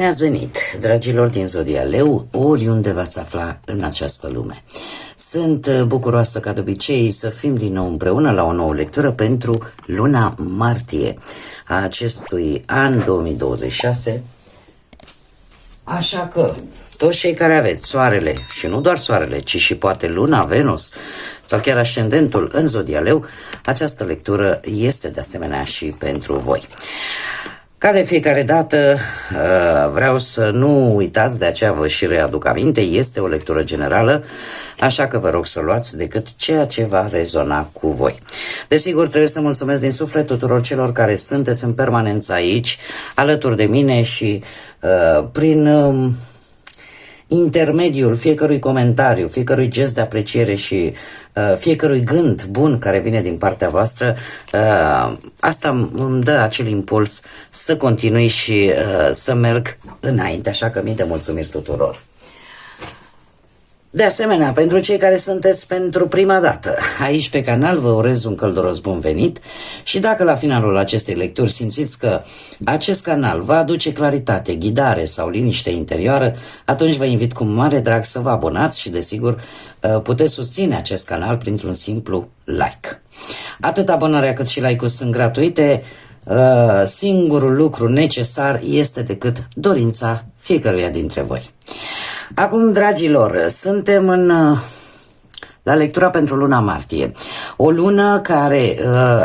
Bine ați venit, dragilor din Zodia Leu, oriunde v-ați afla în această lume. Sunt bucuroasă ca de obicei să fim din nou împreună la o nouă lectură pentru luna martie a acestui an 2026. Așa că toți cei care aveți soarele, și nu doar soarele, ci și poate luna, Venus sau chiar ascendentul în Zodia Leu, această lectură este de asemenea și pentru voi. Ca de fiecare dată, vreau să nu uitați, de aceea vă și readuc aminte, este o lectură generală, așa că vă rog să luați decât ceea ce va rezona cu voi. Desigur, trebuie să mulțumesc din suflet tuturor celor care sunteți în permanență aici, alături de mine și prin intermediul fiecărui comentariu, fiecărui gest de apreciere și fiecărui gând bun care vine din partea voastră, asta îmi dă acel impuls să continui și să merg înainte, așa că mii de mulțumiri tuturor. De asemenea, pentru cei care sunteți pentru prima dată aici pe canal, vă urez un călduros bun venit și dacă la finalul acestei lecturi simțiți că acest canal va aduce claritate, ghidare sau liniște interioară, atunci vă invit cu mare drag să vă abonați și desigur puteți susține acest canal printr-un simplu like. Atât abonarea cât și like-ul sunt gratuite, singurul lucru necesar este decât dorința fiecăruia dintre voi. Acum, dragilor, suntem la lectura pentru luna martie. O lună care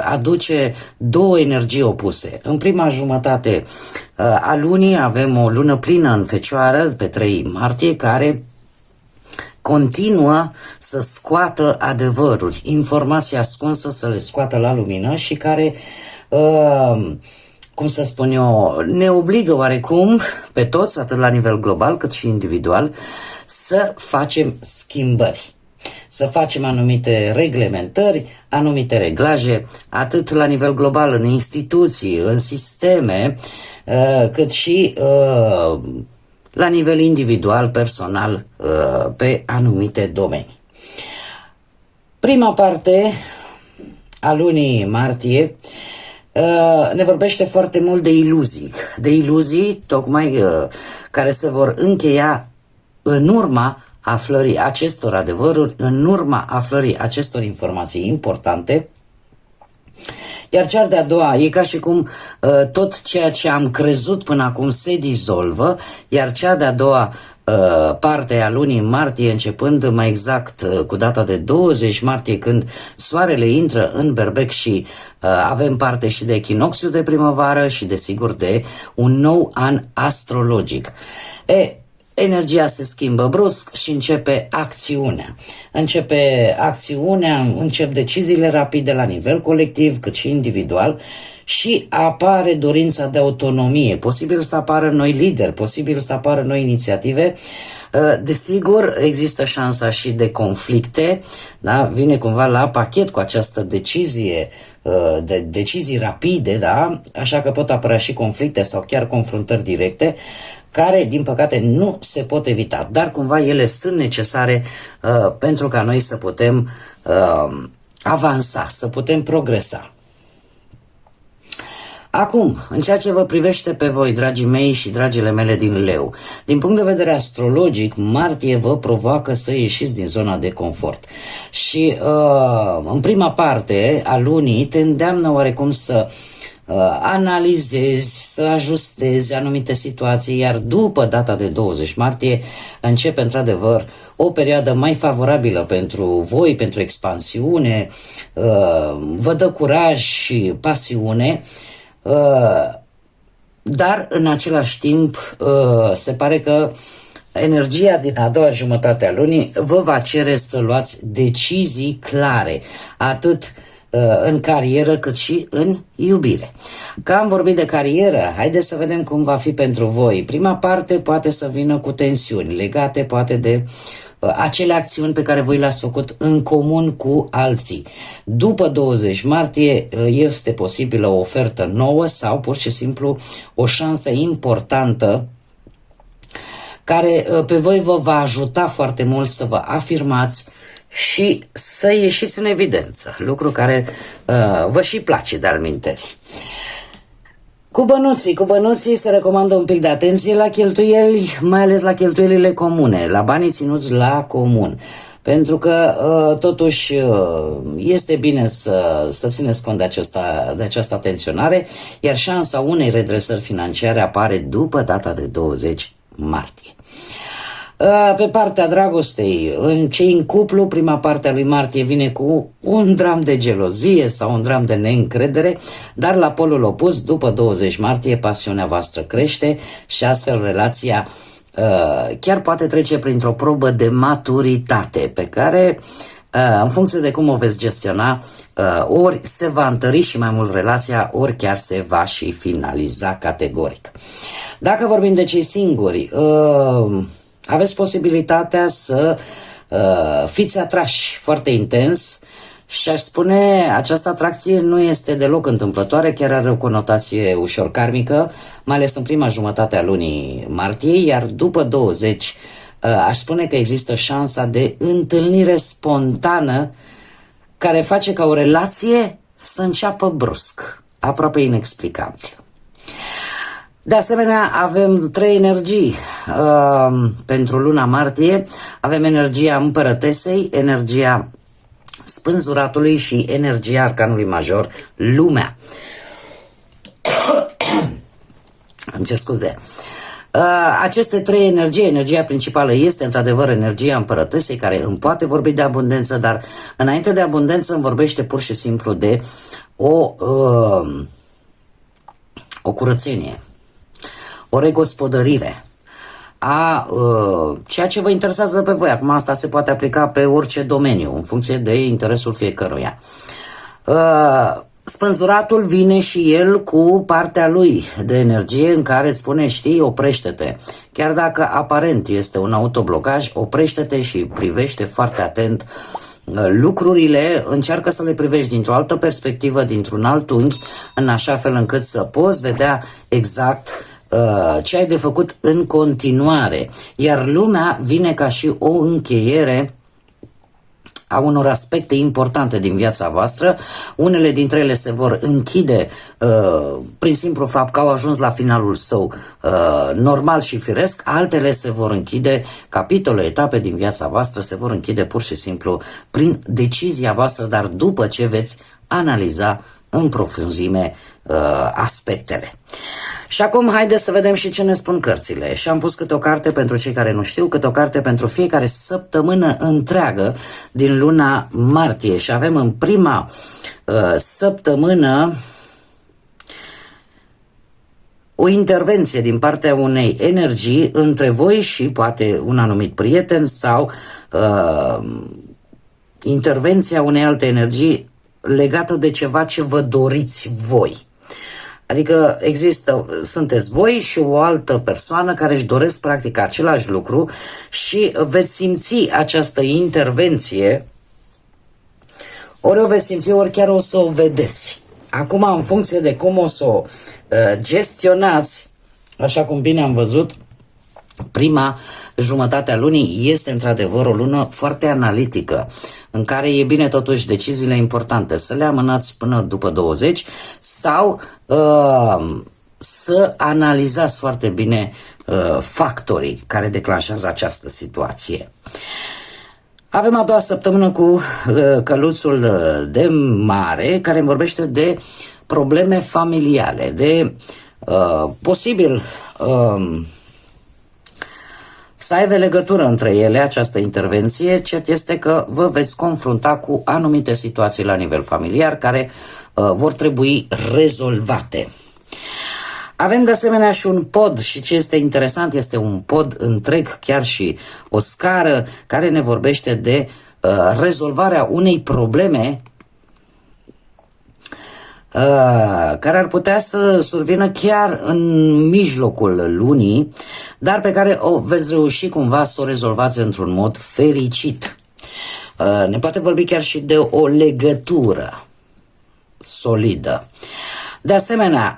aduce două energii opuse. În prima jumătate a lunii avem o lună plină în Fecioară, pe 3 martie, care continuă să scoată adevăruri, informații ascunsă să le scoată la lumină și care cum să spun eu, ne obligă oarecum pe toți, atât la nivel global cât și individual, să facem schimbări, să facem anumite reglementări, anumite reglaje, atât la nivel global, în instituții, în sisteme, cât și la nivel individual, personal, pe anumite domenii. Prima parte a lunii martie ne vorbește foarte mult de iluzii tocmai care se vor încheia în urma aflării acestor adevăruri, în urma aflării acestor informații importante. Iar cea de-a doua e ca și cum tot ceea ce am crezut până acum se dizolvă, iar cea de-a doua parte a lunii martie, începând mai exact cu data de 20 martie, când soarele intră în Berbec și avem parte și de echinoxiul de primăvară și desigur de un nou an astrologic. Energia se schimbă brusc și începe acțiunea. Încep deciziile rapide la nivel colectiv cât și individual și apare dorința de autonomie. Posibil să apară noi lideri, posibil să apară noi inițiative. Desigur, există șansa și de conflicte, da? Vine cumva la pachet cu această decizie, de decizii rapide, da? Așa că pot apărea și conflicte sau chiar confruntări directe, care, din păcate, nu se pot evita, dar cumva ele sunt necesare pentru ca noi să putem avansa, să putem progresa. Acum, în ceea ce vă privește pe voi, dragii mei și dragile mele din Leu, din punct de vedere astrologic, martie vă provoacă să ieșiți din zona de confort. Și în prima parte a lunii te îndeamnă oarecum să analizezi, să ajustezi anumite situații, iar după data de 20 martie începe într-adevăr o perioadă mai favorabilă pentru voi, pentru expansiune, vă dă curaj și pasiune, dar în același timp se pare că energia din a doua jumătate a lunii vă va cere să luați decizii clare, atât în carieră cât și în iubire. Că am vorbit de carieră, haideți să vedem cum va fi pentru voi. Prima parte poate să vină cu tensiuni legate poate de acele acțiuni pe care voi le-ați făcut în comun cu alții. După 20 martie este posibilă o ofertă nouă sau pur și simplu o șansă importantă care pe voi vă va ajuta foarte mult să vă afirmați și să ieșiți în evidență, lucru care vă și place de-al minteri. Cu bănuții se recomandă un pic de atenție la cheltuieli, mai ales la cheltuielile comune, la banii ținuți la comun. Pentru că, totuși, este bine să țineți cont de această atenționare, iar șansa unei redresări financiare apare după data de 20 martie. Pe partea dragostei, cei în cuplu, prima parte a lui martie vine cu un dram de gelozie sau un dram de neîncredere, dar la polul opus, după 20 martie, pasiunea voastră crește și astfel relația chiar poate trece printr-o probă de maturitate pe care, în funcție de cum o veți gestiona, ori se va întări și mai mult relația, ori chiar se va și finaliza categoric. Dacă vorbim de cei singuri, aveți posibilitatea să fiți atrași foarte intens și aș spune, această atracție nu este deloc întâmplătoare, chiar are o conotație ușor karmică, mai ales în prima jumătate a lunii martie, iar după 20 aș spune că există șansa de întâlnire spontană care face ca o relație să înceapă brusc, aproape inexplicabil. De asemenea, avem 3 energii pentru luna martie. Avem energia împărătesei, energia spânzuratului și energia arcanului major, lumea. Îmi cer scuze. Aceste 3 energii, energia principală este într-adevăr energia împărătesei, care îmi poate vorbi de abundență, dar înainte de abundență îmi vorbește pur și simplu de o curățenie, o regospodărire a ceea ce vă interesează pe voi. Acum asta se poate aplica pe orice domeniu, în funcție de interesul fiecăruia. Spânzuratul vine și el cu partea lui de energie în care spune, știi, oprește-te. Chiar dacă aparent este un autoblocaj, oprește-te și privește foarte atent lucrurile, încearcă să le privești dintr-o altă perspectivă, dintr-un alt unghi, în așa fel încât să poți vedea exact ce ai de făcut în continuare. Iar lumea vine ca și o încheiere a unor aspecte importante din viața voastră. Unele dintre ele se vor închide prin simplu fapt că au ajuns la finalul său normal și firesc, altele se vor închide, capitole, etape din viața voastră se vor închide pur și simplu prin decizia voastră, dar după ce veți analiza în profunzime aspectele. Și acum haideți să vedem și ce ne spun cărțile. Și am pus câte o carte pentru cei care nu știu, câte o carte pentru fiecare săptămână întreagă din luna martie. Și avem în prima săptămână o intervenție din partea unei energii între voi și poate un anumit prieten sau intervenția unei alte energii legată de ceva ce vă doriți voi. Adică sunteți voi și o altă persoană care își doresc practic același lucru și veți simți această intervenție, ori o veți simți, ori chiar o să o vedeți. Acum, în funcție de cum o să o gestionați, așa cum bine am văzut, prima jumătate a lunii este într-adevăr o lună foarte analitică, în care e bine totuși deciziile importante să le amânați până după 20 sau să analizați foarte bine factorii care declanșează această situație. Avem a doua săptămână cu căluțul de mare, care îmi vorbește de probleme familiale, de posibil să aibă legătură între ele această intervenție. Cert este că vă veți confrunta cu anumite situații la nivel familiar care vor trebui rezolvate. Avem de asemenea și un pod și ce este interesant este un pod întreg, chiar și o scară care ne vorbește de rezolvarea unei probleme care ar putea să survină chiar în mijlocul lunii, dar pe care o veți reuși cumva să o rezolvați într-un mod fericit. Ne poate vorbi chiar și de o legătură solidă. De asemenea,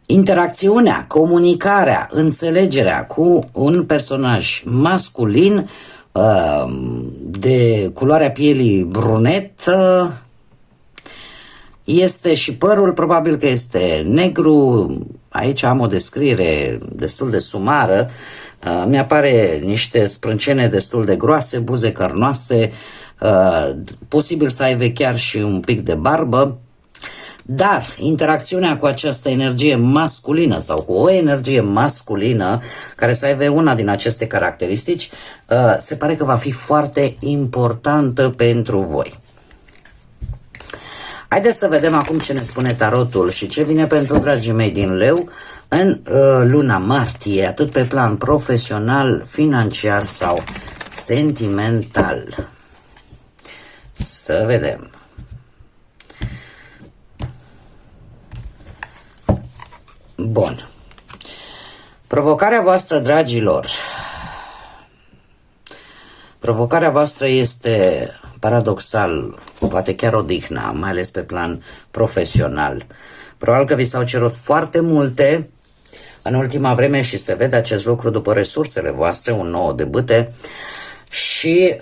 interacțiunea, comunicarea, înțelegerea cu un personaj masculin de culoarea pielii brunetă Este și părul, probabil că este negru. Aici am o descriere destul de sumară. Mi-apare niște sprâncene destul de groase, buze cărnoase, posibil să aibă chiar și un pic de barbă. Dar interacțiunea cu această energie masculină sau cu o energie masculină care să aibă una din aceste caracteristici, se pare că va fi foarte importantă pentru voi. Haideți să vedem acum ce ne spune tarotul și ce vine pentru dragii mei din Leu în luna martie, atât pe plan profesional, financiar sau sentimental. Să vedem. Bun. Provocarea voastră, dragilor, provocarea voastră este paradoxal, poate chiar odihna, mai ales pe plan profesional. Probabil că vi s-au cerut foarte multe în ultima vreme și se vede acest lucru după resursele voastre, un nou de bâte. Și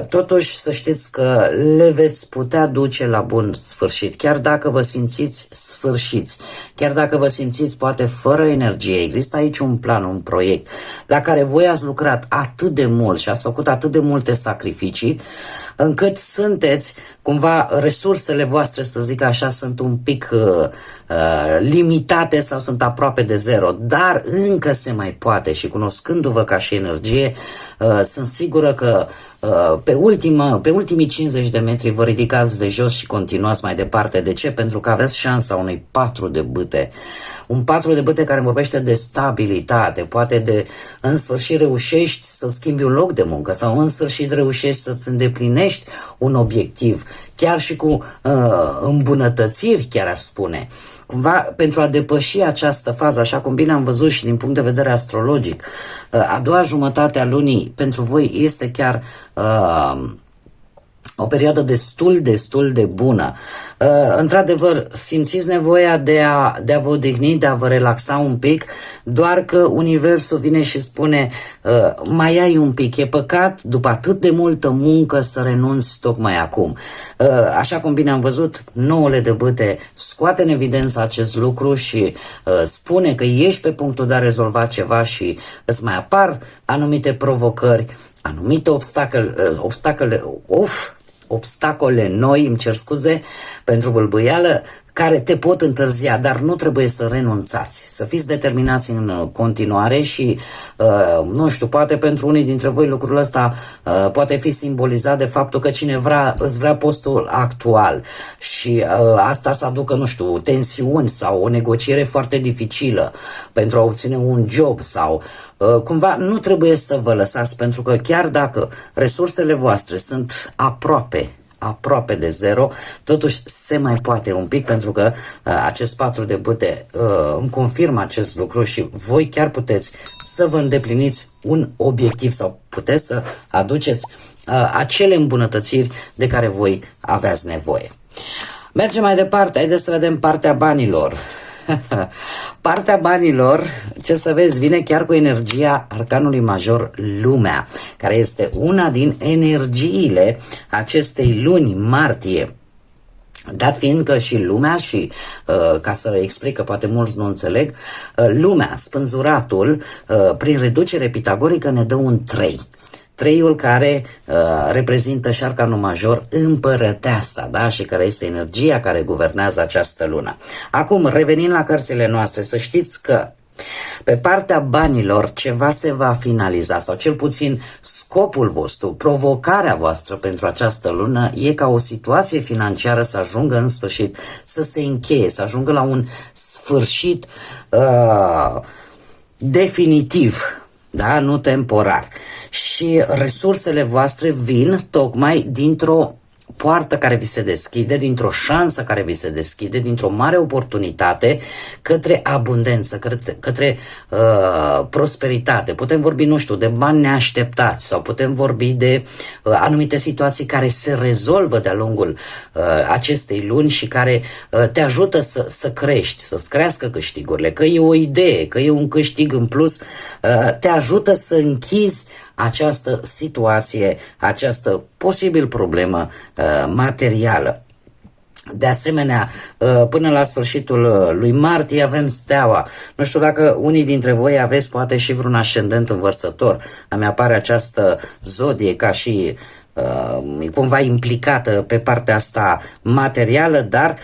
totuși să știți că le veți putea duce la bun sfârșit, chiar dacă vă simțiți sfârșiți, chiar dacă vă simțiți poate fără energie. Există aici un plan, un proiect la care voi ați lucrat atât de mult și ați făcut atât de multe sacrificii, încât sunteți, cumva, resursele voastre, să zic așa, sunt un pic limitate sau sunt aproape de zero, dar încă se mai poate și cunoscându-vă ca și energie, sunt sigură că pe ultimii 50 de metri vă ridicați de jos și continuați mai departe. De ce? Pentru că aveți șansa unui 4 de bâte. Un 4 de bâte care vorbește de stabilitate, poate de în sfârșit reușești să schimbi un loc de muncă sau în sfârșit reușești să-ți îndeplinești un obiectiv, chiar și cu îmbunătățiri, chiar aș spune. Cumva, pentru a depăși această fază, așa cum bine am văzut și din punct de vedere astrologic, a doua jumătate a lunii pentru voi este chiar o perioadă destul de bună. Într-adevăr, simțiți nevoia de a vă odihni, de a vă relaxa un pic, doar că universul vine și spune mai ai un pic, e păcat după atât de multă muncă să renunți tocmai acum. Așa cum bine am văzut, nouăle de bâte scoate în evidență acest lucru și spune că ești pe punctul de a rezolva ceva și îți mai apar anumite provocări, anumite obstacole noi, îmi cer scuze pentru bâlbâială, care te pot întârzia, dar nu trebuie să renunțați, să fiți determinați în continuare și, nu știu, poate pentru unii dintre voi lucrul ăsta poate fi simbolizat de faptul că cineva îți vrea postul actual și asta să aducă, nu știu, tensiuni sau o negociere foarte dificilă pentru a obține un job sau cumva nu trebuie să vă lăsați, pentru că chiar dacă resursele voastre sunt aproape de zero, totuși se mai poate un pic, pentru că acest 4 de bâte îmi confirmă acest lucru și voi chiar puteți să vă îndepliniți un obiectiv sau puteți să aduceți acele îmbunătățiri de care voi aveați nevoie. Mergem mai departe, haideți să vedem partea banilor. Partea banilor, ce să vezi, vine chiar cu energia arcanului major Lumea, care este una din energiile acestei luni martie. Dat fiind că și lumea și, ca să le explic că poate mulți nu înțeleg, lumea, spânzuratul, prin reducere pitagorică ne dă un 3. Treiul care reprezintă și arcanul major împărăteasa, da? Și care este energia care guvernează această lună. Acum, revenind la cărțile noastre, să știți că pe partea banilor ceva se va finaliza, sau cel puțin scopul vostru, provocarea voastră pentru această lună e ca o situație financiară să ajungă în sfârșit, să se încheie, să ajungă la un sfârșit definitiv, da? Nu temporar. Și resursele voastre vin tocmai dintr-o poartă care vi se deschide, dintr-o șansă care vi se deschide, dintr-o mare oportunitate către abundență, către prosperitate. Putem vorbi, nu știu, de bani neașteptați sau putem vorbi de anumite situații care se rezolvă de-a lungul acestei luni și care te ajută să crești, să-ți crească câștigurile, că e o idee, că e un câștig în plus, te ajută să închizi această situație, această posibil problemă materială. De asemenea, până la sfârșitul lui martie avem steaua. Nu știu dacă unii dintre voi aveți poate și vreun ascendent învărsător. Îmi apare această zodie ca și cumva implicată pe partea asta materială, dar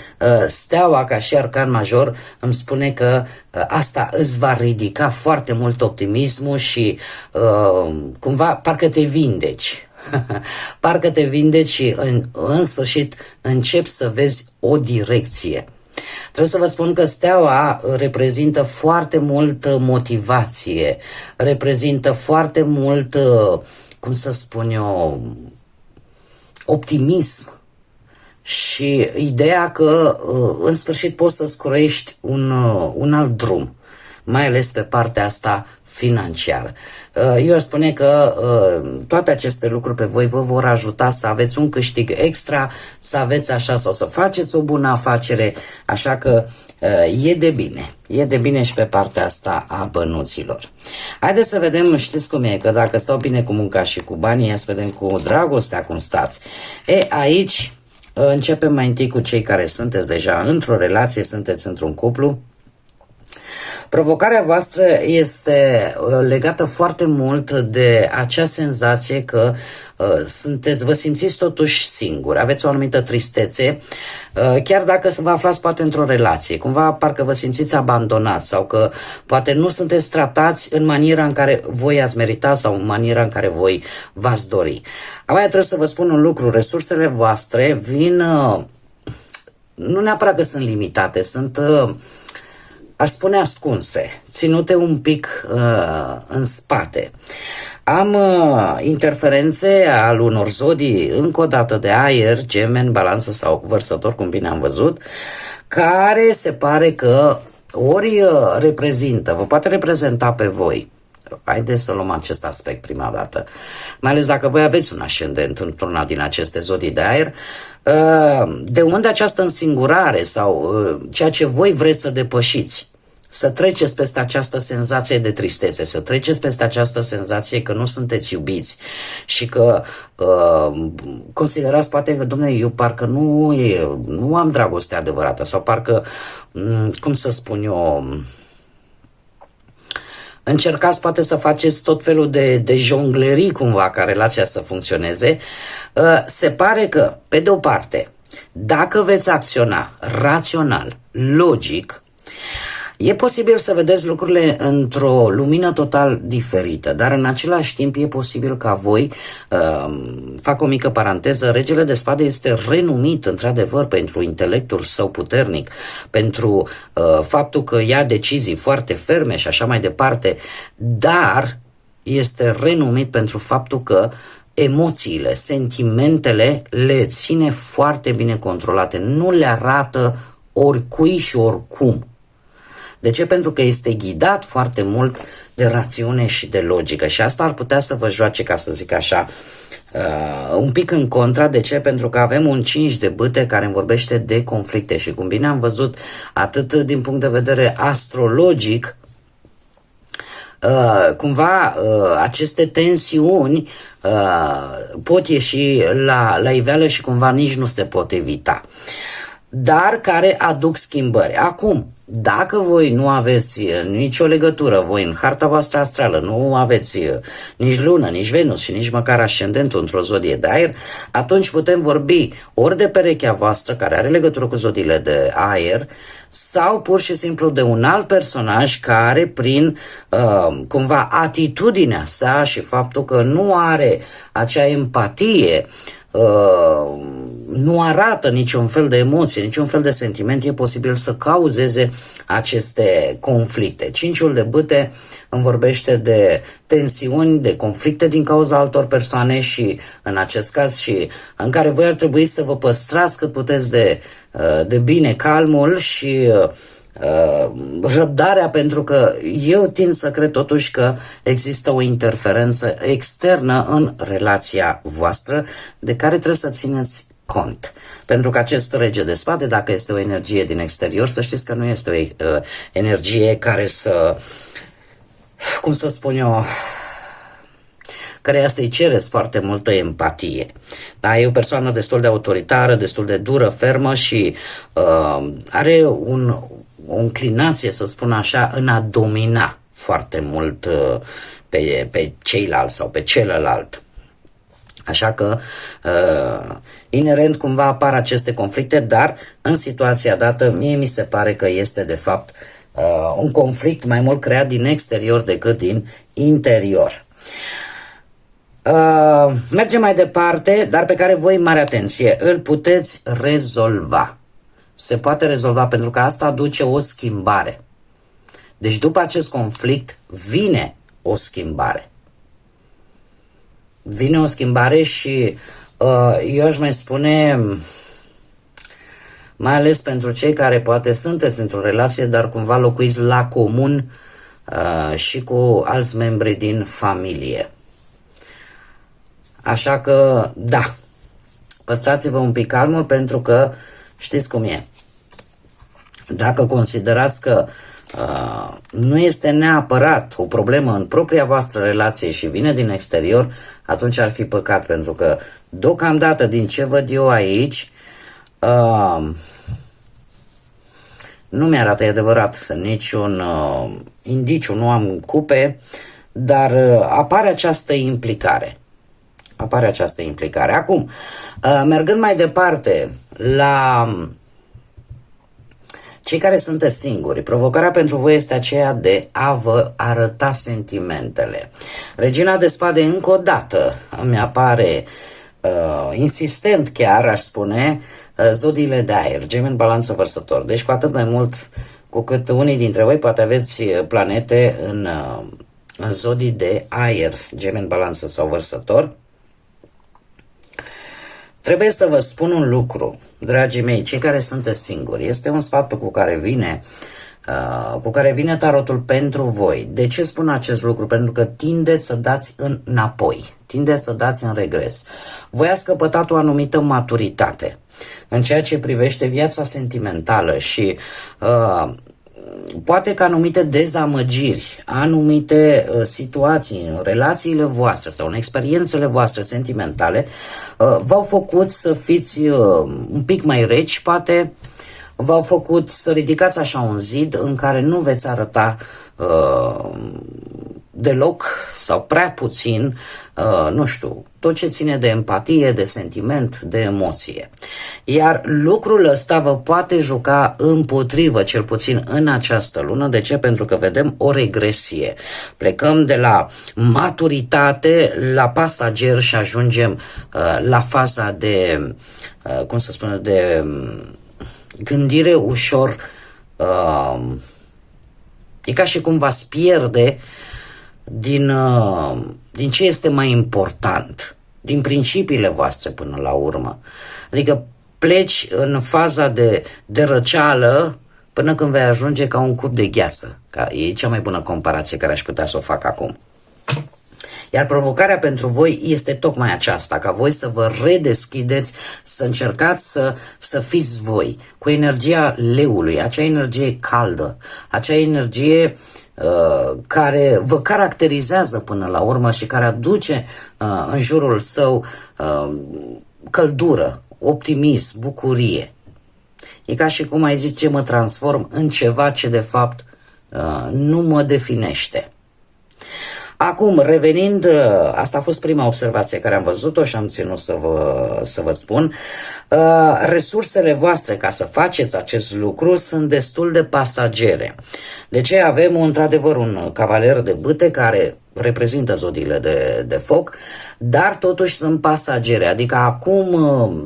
steaua ca și arcan major îmi spune că asta îți va ridica foarte mult optimismul și cumva parcă te vindeci. Parcă te vindeci și în sfârșit începi să vezi o direcție. Trebuie să vă spun că steaua reprezintă foarte mult motivație, reprezintă foarte mult, cum să spun eu, optimism și ideea că în sfârșit poți să scurești un alt drum, mai ales pe partea asta financiară. Eu aș spune că toate aceste lucruri pe voi vă vor ajuta să aveți un câștig extra, să aveți așa sau să faceți o bună afacere, așa că e de bine. E de bine și pe partea asta a bănuților. Haideți să vedem, știți cum e, că dacă stau bine cu munca și cu banii, ia să vedem cu dragostea cum stați. Aici începem mai întâi cu cei care sunteți deja într-o relație, sunteți într-un cuplu. Provocarea voastră este legată foarte mult de acea senzație că vă simțiți totuși singuri, aveți o anumită tristețe, chiar dacă vă aflați poate într-o relație, cumva parcă vă simțiți abandonați sau că poate nu sunteți tratați în maniera în care voi ați merita sau în maniera în care voi v-ați dori. Apoi trebuie să vă spun un lucru, resursele voastre vin, nu neapărat că sunt limitate, sunt... aș spune ascunse, ținute un pic în spate. Am interferențe al unor zodii, încă o dată de aer, Gemeni, Balanță sau Vărsător, cum bine am văzut, care se pare că ori reprezintă, vă poate reprezenta pe voi. Haideți să luăm acest aspect prima dată. Mai ales dacă voi aveți un ascendent într-una din aceste zodii de aer, de unde această însingurare sau ceea ce voi vreți să depășiți, să treceți peste această senzație de tristețe, să treceți peste această senzație că nu sunteți iubiți și că considerați poate că, dom'le, eu parcă nu am dragoste adevărată sau parcă, cum să spun eu, încercați poate să faceți tot felul de jonglerii cumva ca relația să funcționeze. Se pare că, pe de o parte, dacă veți acționa rațional, logic, e posibil să vedeți lucrurile într-o lumină total diferită, dar în același timp e posibil ca voi, fac o mică paranteză, regele de spade este renumit într-adevăr pentru intelectul său puternic, pentru faptul că ia decizii foarte ferme și așa mai departe, dar este renumit pentru faptul că emoțiile, sentimentele le ține foarte bine controlate, nu le arată oricui și oricum. De ce? Pentru că este ghidat foarte mult de rațiune și de logică și asta ar putea să vă joace, ca să zic așa, un pic în contra. De ce? Pentru că avem un 5 de bâte care îmi vorbește de conflicte și cum bine am văzut, atât din punct de vedere astrologic, cumva aceste tensiuni pot ieși la iveală și cumva nici nu se pot evita, dar care aduc schimbări. Acum, dacă voi nu aveți nicio legătură, voi în harta voastră astrală nu aveți nici lună, nici Venus și nici măcar ascendentul într-o zodie de aer, atunci putem vorbi ori de perechea voastră care are legătură cu zodiile de aer sau pur și simplu de un alt personaj care prin cumva atitudinea sa și faptul că nu are acea empatie, nu arată niciun fel de emoție, niciun fel de sentiment, e posibil să cauzeze aceste conflicte. Cinciul de bâte îmi vorbește de tensiuni, de conflicte din cauza altor persoane și în acest caz și în care voi ar trebui să vă păstrați cât puteți de bine calmul și răbdarea, pentru că eu tind să cred totuși că există o interferență externă în relația voastră de care trebuie să țineți cont. Pentru că acest rege de spade, dacă este o energie din exterior, să știți că nu este o energie care să, cum să spun eu, căreia să-i cereți foarte multă empatie. Da, e o persoană destul de autoritară, destul de dură, fermă și are o înclinație, să spun așa, în a domina foarte mult pe ceilalți sau pe celălalt. Așa că, inerent cumva apar aceste conflicte, dar în situația dată, mie mi se pare că este de fapt un conflict mai mult creat din exterior decât din interior. Mergem mai departe, dar pe care voi, mare atenție, îl puteți rezolva. Se poate rezolva pentru că asta aduce o schimbare. Deci după acest conflict vine o schimbare. Vine o schimbare și eu aș mai spune, mai ales pentru cei care poate sunteți într-o relație, dar cumva locuiți la comun și cu alți membri din familie. Așa că, da, păstrați-vă un pic calmul pentru că știți cum e. Dacă considerați că nu este neapărat o problemă în propria voastră relație și vine din exterior, atunci ar fi păcat, pentru că deocamdată din ce văd eu aici, nu mi-arată, e adevărat, niciun indiciu, nu am cupe, dar apare această implicare. Apare această implicare. Acum, mergând mai departe la cei care sunteți singuri, provocarea pentru voi este aceea de a vă arăta sentimentele. Regina de spade încă o dată îmi apare, insistent chiar, aș spune, zodiile de aer, Gemeni, Balanță, Vărsător. Deci cu atât mai mult cu cât unii dintre voi poate aveți planete în zodii de aer, Gemeni, Balanță sau Vărsător. Trebuie să vă spun un lucru, dragii mei, cei care sunteți singuri. Este un sfat cu care vine tarotul pentru voi. De ce spun acest lucru? Pentru că tindeți să dați înapoi, tindeți să dați în regres. Voi ați căpătat o anumită maturitate în ceea ce privește viața sentimentală și poate că anumite dezamăgiri, anumite situații în relațiile voastre sau în experiențele voastre sentimentale v-au făcut să fiți un pic mai reci, poate v-au făcut să ridicați așa un zid în care nu veți arăta deloc sau prea puțin, nu știu, tot ce ține de empatie, de sentiment, de emoție. Iar lucrul ăsta vă poate juca împotrivă, cel puțin în această lună. De ce? Pentru că vedem o regresie. Plecăm de la maturitate la pasager și ajungem la faza de, cum să spun, de gândire ușor. E ca și cum v-ați pierde din ce este mai important, din principiile voastre până la urmă. Adică pleci în faza de răceală până când vei ajunge ca un cup de gheață. E cea mai bună comparație care aș putea să o fac acum. Iar provocarea pentru voi este tocmai aceasta, ca voi să vă redeschideți, să încercați să fiți voi, cu energia leului, acea energie caldă, acea energie care vă caracterizează până la urmă și care aduce în jurul său căldură, optimism, bucurie. E ca și cum ai zice, mă transform în ceva ce de fapt nu mă definește. Acum, revenind, asta a fost prima observație care am văzut-o și am ținut să vă spun, resursele voastre ca să faceți acest lucru sunt destul de pasagere. De ce avem într-adevăr un cavaler de bâte care reprezintă zodiile de foc, dar totuși sunt pasagere, adică acum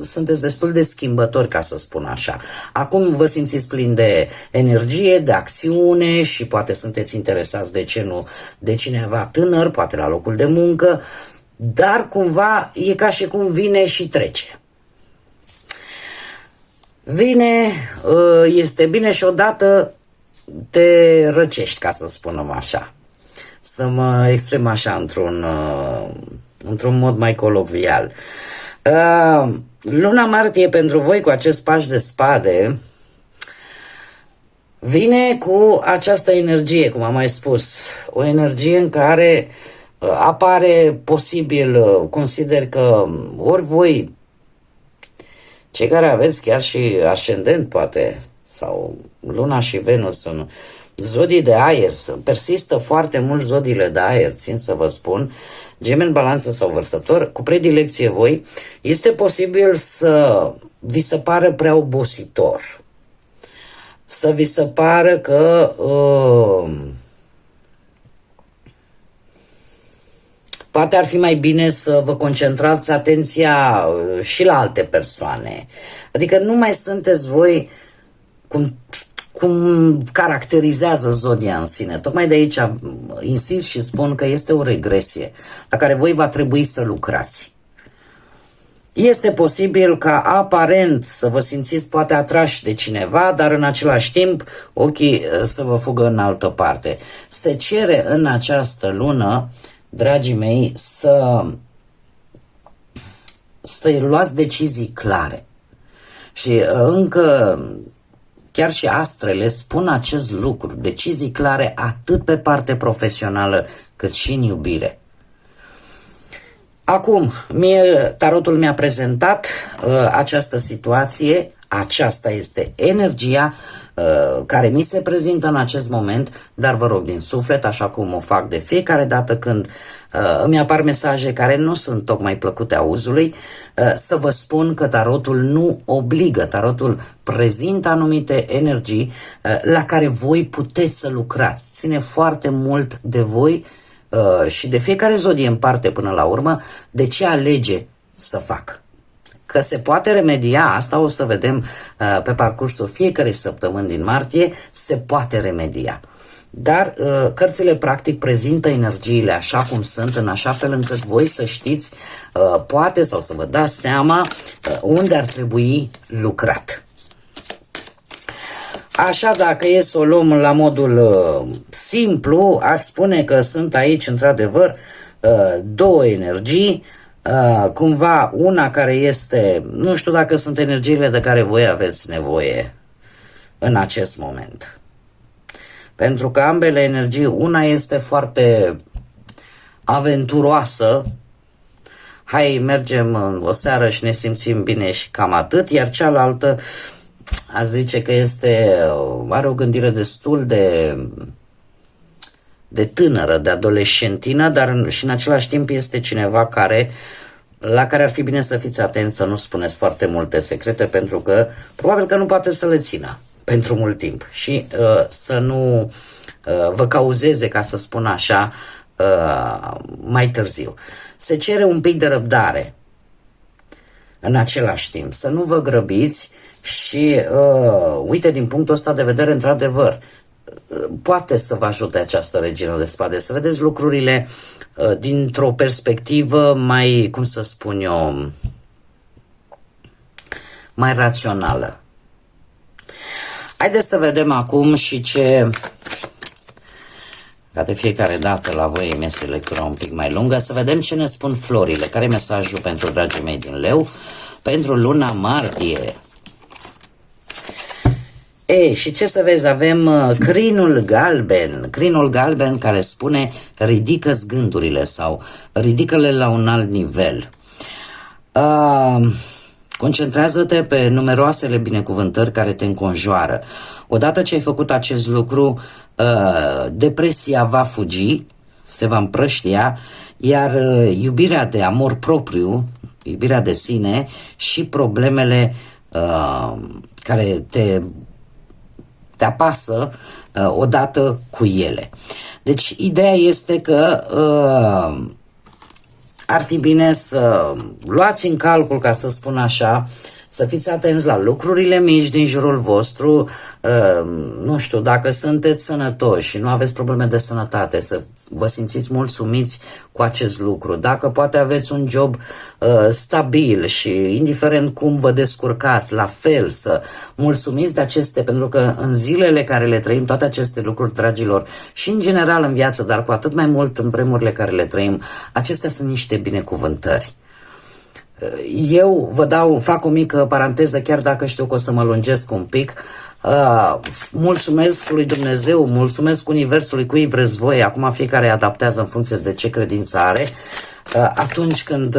sunteți destul de schimbători, ca să spun așa. Acum vă simțiți plini de energie, de acțiune și poate sunteți interesați, de ce nu, de cineva tânăr, poate la locul de muncă, dar cumva e ca și cum vine și trece. Vine, este bine și odată te răcești, ca să spunem așa. Să mă exprim așa într-un mod mai colokvial. Luna martie pentru voi cu acest paș de spade vine cu această energie, cum am mai spus, o energie în care apare posibil, consider că ori voi, cei care aveți chiar și ascendent poate, sau Luna și Venus în zodii de aer, persistă foarte mult zodiile de aer, țin să vă spun, Gemeni, Balanță sau Vărsător, cu predilecție voi, este posibil să vi se pară prea obositor, să vi se pară că poate ar fi mai bine să vă concentrați atenția și la alte persoane. Adică nu mai sunteți voi cum caracterizează zodia în sine. Tocmai de aici insist și spun că este o regresie la care voi va trebui să lucrați. Este posibil ca aparent să vă simțiți poate atrași de cineva, dar în același timp ochii să vă fugă în altă parte. Se cere în această lună, dragii mei, să luați decizii clare. Și încă chiar și astrele spun acest lucru, decizii clare atât pe parte profesională cât și în iubire. Acum, tarotul mi-a prezentat această situație, aceasta este energia care mi se prezintă în acest moment, dar vă rog din suflet, așa cum o fac de fiecare dată când îmi apar mesaje care nu sunt tocmai plăcute auzului, să vă spun că tarotul nu obligă, tarotul prezintă anumite energii la care voi puteți să lucrați. Ține foarte mult de voi și de fiecare zodie în parte până la urmă, de ce alege să facă. Că se poate remedia, asta o să vedem pe parcursul fiecărei săptămâni din martie, se poate remedia. Dar cărțile practic prezintă energiile așa cum sunt, în așa fel încât voi să știți, poate sau să vă dați seama unde ar trebui lucrat. Așa, dacă e să o luăm la modul simplu, aș spune că sunt aici, într-adevăr, două energii, cumva una care este, nu știu dacă sunt energiile de care voi aveți nevoie în acest moment. Pentru că ambele energii, una este foarte aventuroasă, hai mergem o seară și ne simțim bine și cam atât, iar cealaltă a zice că are o gândire destul de tânără, de adolescentină, dar și în același timp este cineva la care ar fi bine să fiți atenți, să nu spuneți foarte multe secrete, pentru că probabil că nu poate să le țină pentru mult timp și să nu vă cauzeze, ca să spun așa, mai târziu. Se cere un pic de răbdare în același timp, să nu vă grăbiți și uite, din punctul ăsta de vedere, într-adevăr, poate să vă ajute această regină de spade, să vedeți lucrurile dintr-o perspectivă mai, cum să spun eu, mai rațională. Haideți să vedem acum și ca de fiecare dată la voi îmi este lectura un pic mai lungă, să vedem ce ne spun florile, care e mesajul pentru dragii mei din Leu, pentru luna martie. Ei, și ce să vezi, avem crinul galben care spune ridică-ți gândurile sau ridică-le la un alt nivel. Concentrează-te pe numeroasele binecuvântări care te înconjoară. Odată ce ai făcut acest lucru, depresia va fugi, se va împrăștia, iar iubirea de amor propriu, iubirea de sine și problemele care te apasă odată cu ele. Deci ideea este că ar fi bine să luați în calcul, ca să spun așa, să fiți atenți la lucrurile mici din jurul vostru, nu știu, dacă sunteți sănătoși și nu aveți probleme de sănătate, să vă simțiți mulțumiți cu acest lucru. Dacă poate aveți un job stabil și indiferent cum vă descurcați, la fel să mulțumiți de aceste, pentru că în zilele care le trăim, toate aceste lucruri, dragilor, și în general în viață, dar cu atât mai mult în vremurile care le trăim, acestea sunt niște binecuvântări. Eu fac o mică paranteză, chiar dacă știu că o să mă lungesc un pic. Mulțumesc lui Dumnezeu, mulțumesc Universului, cui vreți voi, acum fiecare adaptează în funcție de ce credință are. Atunci când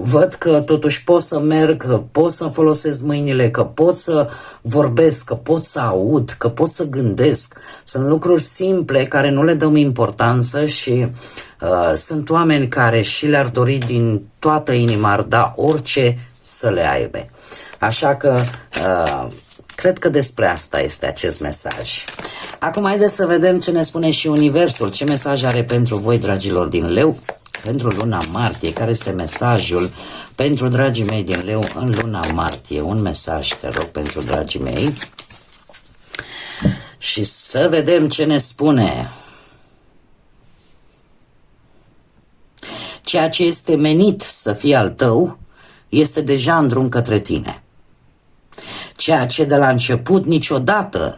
văd că totuși pot să merg, că pot să folosesc mâinile, că pot să vorbesc, că pot să aud, că pot să gândesc. Sunt lucruri simple care nu le dăm importanță și sunt oameni care și le-ar dori din toată inima, ar da orice să le aibă. Așa că cred că despre asta este acest mesaj. Acum haideți să vedem ce ne spune și Universul, ce mesaj are pentru voi, dragilor din Leu, pentru luna martie. Care este mesajul pentru dragii mei din Leu în luna martie? Un mesaj, te rog, pentru dragii mei. Și să vedem ce ne spune. Ceea ce este menit să fie al tău este deja în drum către tine. Ceea ce de la început niciodată,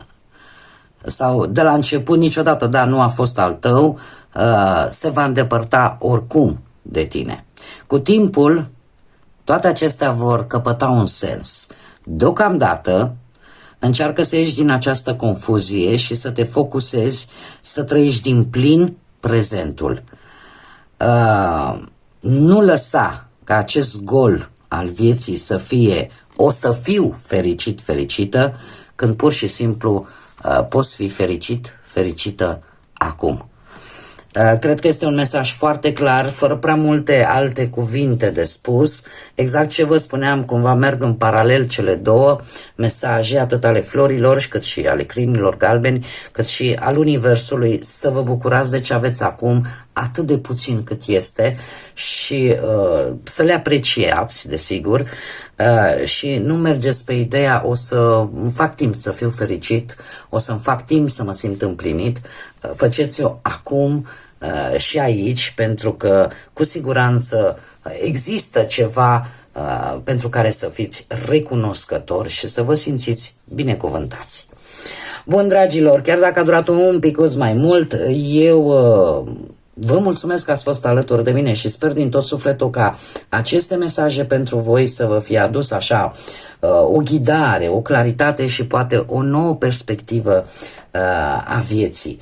dar nu a fost al tău, se va îndepărta oricum de tine. Cu timpul, toate acestea vor căpăta un sens. Deocamdată, încearcă să ieși din această confuzie și să te focusezi, să trăiești din plin prezentul. Nu lăsa ca acest gol al vieții să fie o să fiu fericit, fericită, când pur și simplu poți fi fericit, fericită acum. Cred că este un mesaj foarte clar, fără prea multe alte cuvinte de spus. Exact ce vă spuneam, cumva merg în paralel cele două mesaje, atât ale florilor, cât și ale crinilor galbeni, cât și al Universului. Să vă bucurați de ce aveți acum, atât de puțin cât este, și să le apreciați, desigur. Și nu mergeți pe ideea o să îmi fac timp să fiu fericit, o să-mi fac timp să mă simt împlinit. Faceți-o acum și aici, pentru că cu siguranță există ceva pentru care să fiți recunoscători și să vă simțiți binecuvântați. Bun, dragilor, chiar dacă a durat un pic mai mult, eu vă mulțumesc că ați fost alături de mine și sper din tot sufletul ca aceste mesaje pentru voi să vă fie adus așa o ghidare, o claritate și poate o nouă perspectivă a vieții.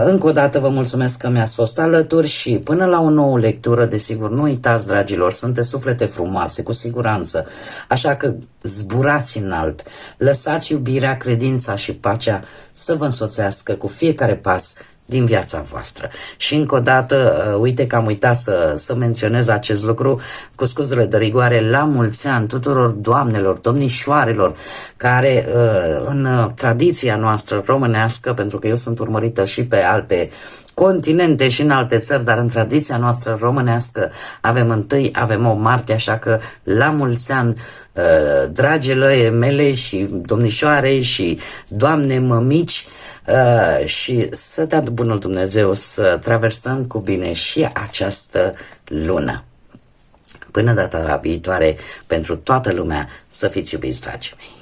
Încă o dată vă mulțumesc că mi-ați fost alături și până la o nouă lectură, desigur, nu uitați, dragilor, sunteți suflete frumoase, cu siguranță, așa că zburați înalt, lăsați iubirea, credința și pacea să vă însoțească cu fiecare pas din viața voastră. Și încă o dată, uite că am uitat să menționez acest lucru, cu scuzele de rigoare, la mulți ani tuturor doamnelor, domnișoarelor, care în tradiția noastră românească, pentru că eu sunt urmărită și pe alte continente și în alte țări, dar în tradiția noastră românească avem o martie, așa că la mulți ani, dragile mele și domnișoare și doamne mămici, și să dea bunul Dumnezeu să traversăm cu bine și această lună. Până data viitoare, pentru toată lumea, să fiți iubiți, dragii mei.